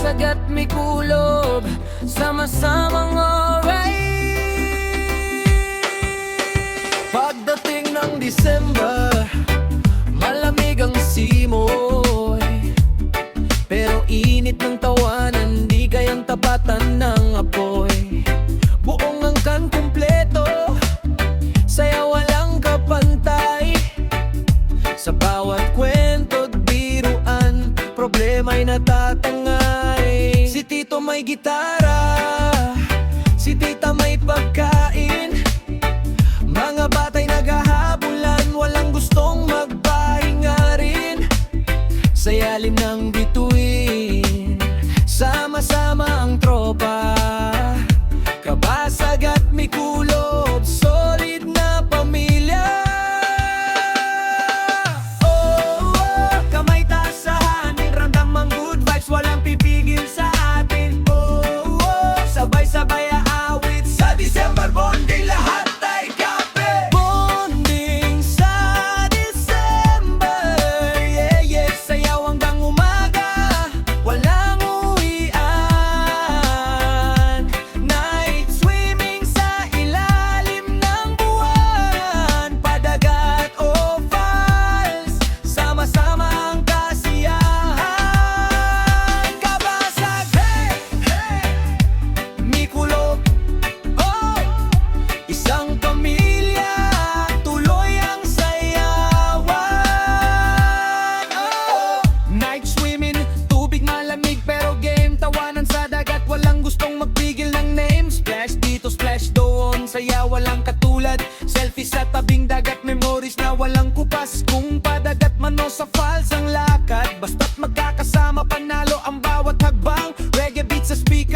kabasag at may kulob, sama-samang alright. Pagdating ng December, malamig ang simoy, pero init ng tawanan, di kayang tapatan ng apoy. Buong angkan kumpleto, saya walang kapantay. Sa bawat kwento't biruan, problema'y natatangay. Si Tito may gitara, si Tita may pagkain, mga batay naghahabulan, walang gustong magpahinga rin. Sa yalim ng bituin, sama-sama ang tropa, kabasag at may kulob, solid na pamilya. Oh, oh, kamay taas sa hangin, ramdamang good vibes, walang pipigil sa atin. Oh, oh, sabay-sabay aawit sa December bonding, lahat ay kape. Bonding sa December, yeah, yeah, sayaw hanggang umaga, walang uwian. Night swimming sa ilalim ng buwan, padagat o falls, sama-sama ang kasiyahan. Kabasag, hey, hey, may kulob, oh, isang pamilya, tuloy ang sayawan. Oh, night swimming, tubig malamig pero game, tawanan sa dagat, walang gustong magpigil ng name. Splash dito, splash doon, saya walang katulad. Selfie sa tabing dagat, memories na walang kupas. Kung padagat man o sa falls ang lakad, basta't magkakasama panalo ang bawat hagbang. Reggae beat sa speaker,